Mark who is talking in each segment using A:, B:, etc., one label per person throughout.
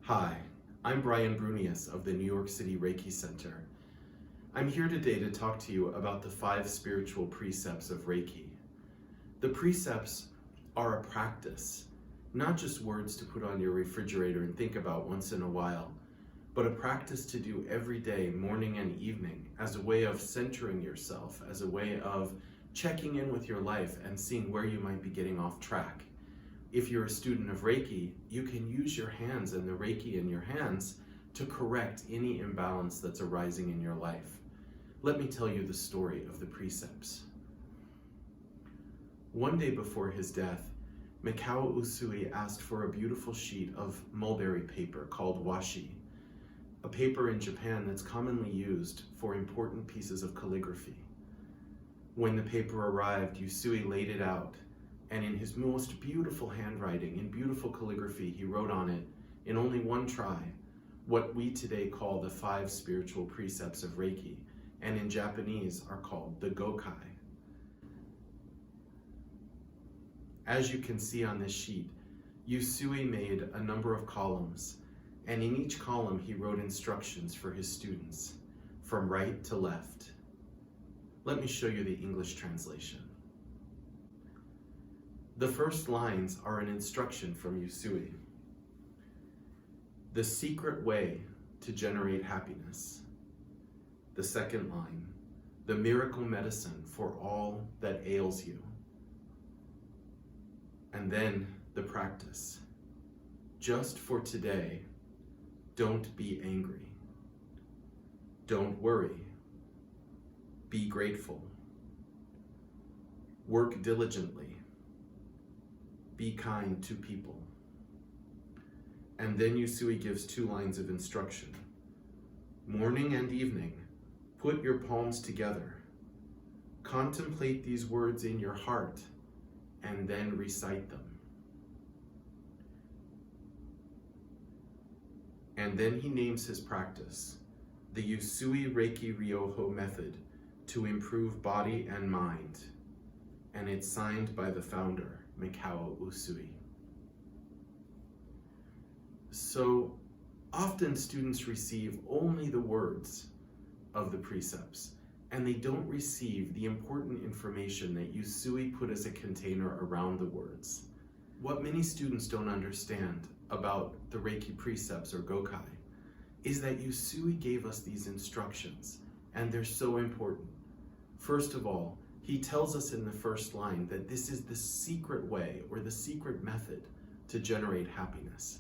A: Hi, I'm Brunius of the New York City Reiki Center. I'm here today to talk to you about the 5 spiritual precepts of Reiki. The precepts are a practice, not just words to put on your refrigerator and think about once in a while, but a practice to do every day, morning and evening, as a way of centering yourself, as a way of checking in with your life and seeing where you might be getting off track. If you're a student of Reiki, you can use your hands and the Reiki in your hands to correct any imbalance that's arising in your life. Let me tell you the story of the precepts. One day before his death, Mikao Usui asked for a beautiful sheet of mulberry paper called washi, a paper in Japan that's commonly used for important pieces of calligraphy. When the paper arrived, Usui laid it out, and in his most beautiful handwriting, in beautiful calligraphy, he wrote on it, in only one try, what we today call the 5 spiritual precepts of Reiki, and in Japanese are called the Gokai. As you can see on this sheet, Usui made a number of columns, and in each column he wrote instructions for his students, from right to left. Let me show you the English translation. The first lines are an instruction from Usui. The secret way to generate happiness. The second line, the miracle medicine for all that ails you. And then the practice. Just for today, don't be angry. Don't worry. Be grateful. Work diligently. Be kind to people. And then Usui gives 2 lines of instruction. Morning and evening, put your palms together. Contemplate these words in your heart, and then recite them. And then he names his practice, the Usui Reiki Ryoho method to improve body and mind. And it's signed by the founder, Mikao Usui. So often students receive only the words of the precepts, and they don't receive the important information that Usui put as a container around the words. What many students don't understand about the Reiki precepts or Gokai is that Usui gave us these instructions, and they're so important. First of all, he tells us in the first line that this is the secret way or the secret method to generate happiness.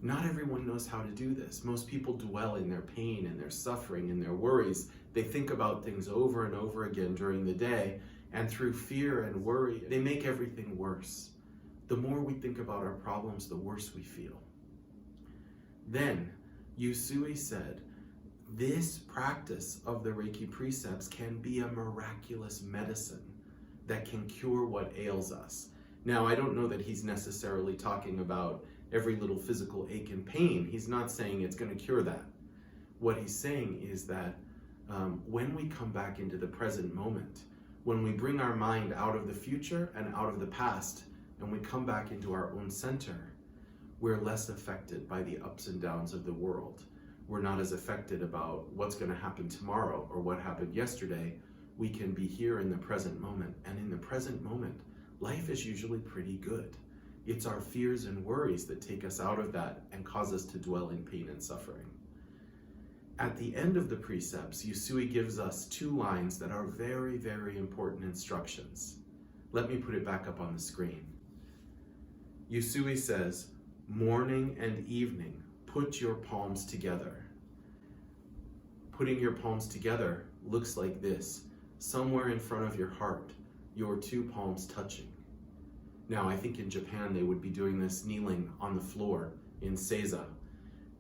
A: Not everyone knows how to do this. Most people dwell in their pain and their suffering and their worries. They think about things over and over again during the day, and through fear and worry, they make everything worse. The more we think about our problems, the worse we feel. Then, Usui said, this practice of the Reiki precepts can be a miraculous medicine that can cure what ails us. Now, I don't know that he's necessarily talking about every little physical ache and pain. He's not saying it's going to cure that. What he's saying is that when we come back into the present moment, when we bring our mind out of the future and out of the past, and we come back into our own center, we're less affected by the ups and downs of the world. We're not as affected about what's going to happen tomorrow or what happened yesterday. We can be here in the present moment. And in the present moment, life is usually pretty good. It's our fears and worries that take us out of that and cause us to dwell in pain and suffering. At the end of the precepts, Usui gives us 2 lines that are very, very important instructions. Let me put it back up on the screen. Usui says, morning and evening, put your palms together. Putting your palms together looks like this. Somewhere in front of your heart, your 2 palms touching. Now, I think in Japan they would be doing this kneeling on the floor in seiza.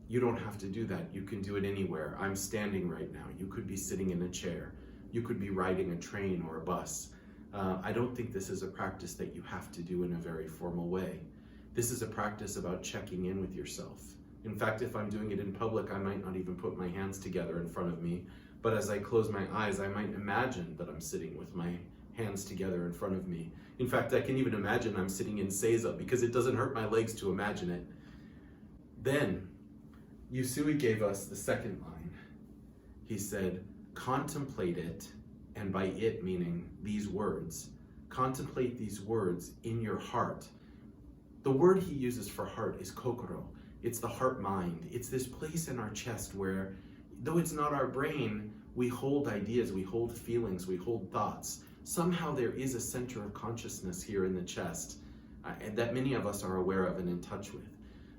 A: You don't have to do that. You can do it anywhere. I'm standing right now. You could be sitting in a chair. You could be riding a train or a bus. I don't think this is a practice that you have to do in a very formal way. This is a practice about checking in with yourself. In fact, if I'm doing it in public, I might not even put my hands together in front of me, but as I close my eyes, I might imagine that I'm sitting with my hands together in front of me. In fact, I can even imagine I'm sitting in seiza because it doesn't hurt my legs to imagine it. Then Usui gave us the second line. He said, contemplate it, and by it meaning these words. Contemplate these words in your heart. The word he uses for heart is kokoro. It's the heart mind. It's this place in our chest where, though it's not our brain, we hold ideas, we hold feelings, we hold thoughts. Somehow there is a center of consciousness here in the chest that many of us are aware of and in touch with.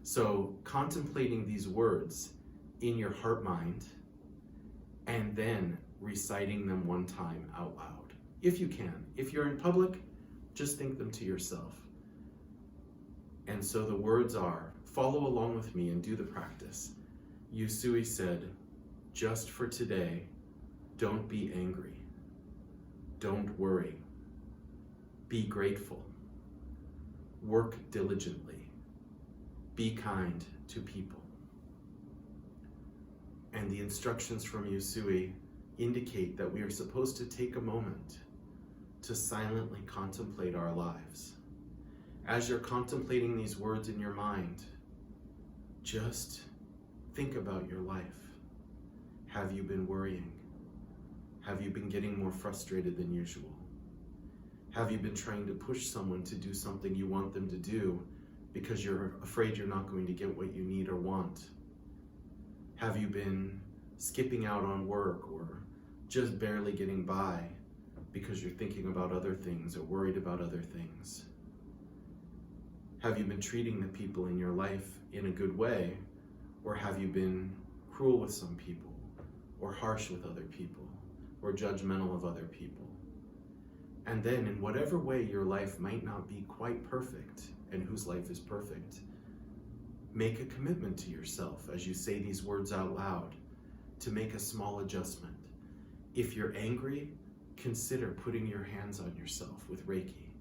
A: So contemplating these words in your heart mind and then reciting them one time out loud, if you can. If you're in public, just think them to yourself. And so the words are, follow along with me and do the practice. Usui said, just for today, don't be angry. Don't worry. Be grateful. Work diligently. Be kind to people. And the instructions from Usui indicate that we are supposed to take a moment to silently contemplate our lives. As you're contemplating these words in your mind, just think about your life. Have you been worrying? Have you been getting more frustrated than usual? Have you been trying to push someone to do something you want them to do because you're afraid you're not going to get what you need or want? Have you been skipping out on work or just barely getting by because you're thinking about other things or worried about other things? Have you been treating the people in your life in a good way, or have you been cruel with some people, or harsh with other people, or judgmental of other people? And then in whatever way your life might not be quite perfect, and whose life is perfect, make a commitment to yourself as you say these words out loud to make a small adjustment. If you're angry, consider putting your hands on yourself with Reiki,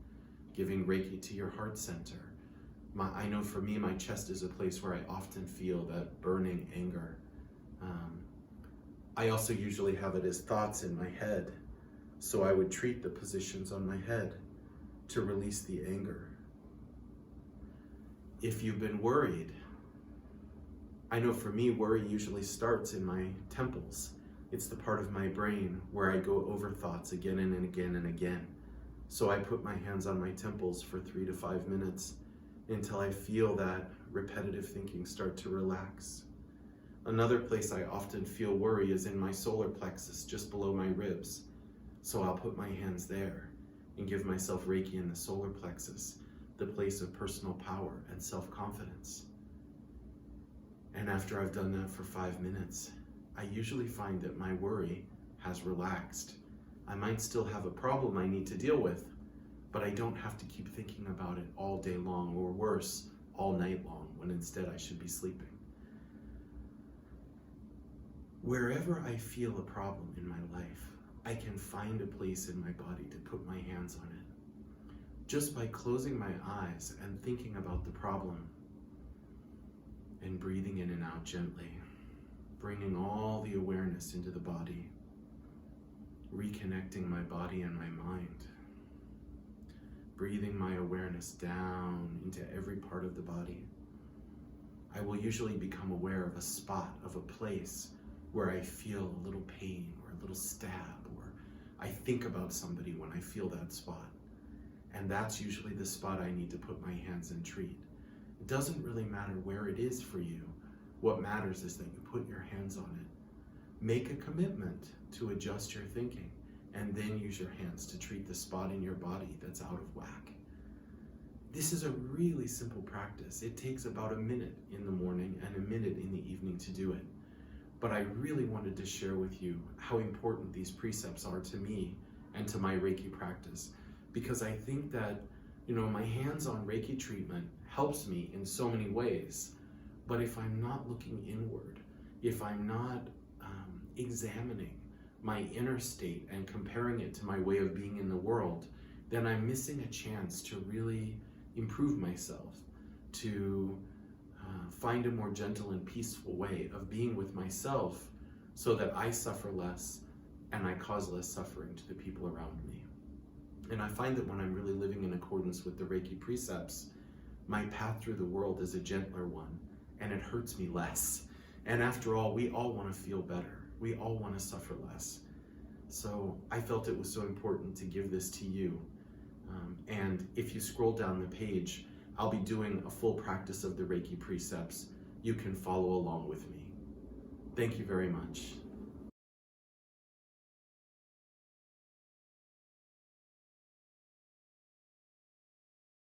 A: giving Reiki to your heart center. I know for me, my chest is a place where I often feel that burning anger. I also usually have it as thoughts in my head, so I would treat the positions on my head to release the anger. If you've been worried, I know for me, worry usually starts in my temples. It's the part of my brain where I go over thoughts again and again and again. So I put my hands on my temples for 3 to 5 minutes until I feel that repetitive thinking start to relax. Another place I often feel worry is in my solar plexus, just below my ribs. So I'll put my hands there and give myself Reiki in the solar plexus, the place of personal power and self-confidence. And after I've done that for 5 minutes, I usually find that my worry has relaxed. I might still have a problem I need to deal with, but I don't have to keep thinking about it all day long, or worse, all night long, when instead I should be sleeping. Wherever I feel a problem in my life, I can find a place in my body to put my hands on it. Just by closing my eyes and thinking about the problem and breathing in and out gently, bringing all the awareness into the body, reconnecting my body and my mind, breathing my awareness down into every part of the body, I will usually become aware of a spot, of a place where I feel a little pain or a little stab, or I think about somebody when I feel that spot. And that's usually the spot I need to put my hands and treat. It doesn't really matter where it is for you. What matters is that you put your hands on it. Make a commitment to adjust your thinking, and then use your hands to treat the spot in your body that's out of whack. This is a really simple practice. It takes about a minute in the morning and a minute in the evening to do it. But I really wanted to share with you how important these precepts are to me and to my Reiki practice, because I think that, my hands-on Reiki treatment helps me in so many ways. But if I'm not looking inward, if I'm not examining my inner state and comparing it to my way of being in the world, then I'm missing a chance to really improve myself, to find a more gentle and peaceful way of being with myself so that I suffer less and I cause less suffering to the people around me. And I find that when I'm really living in accordance with the Reiki precepts, my path through the world is a gentler one, and it hurts me less. And after all, we all want to feel better. We all want to suffer less. So I felt it was so important to give this to you. And if you scroll down the page, I'll be doing a full practice of the Reiki Precepts. You can follow along with me. Thank you very much.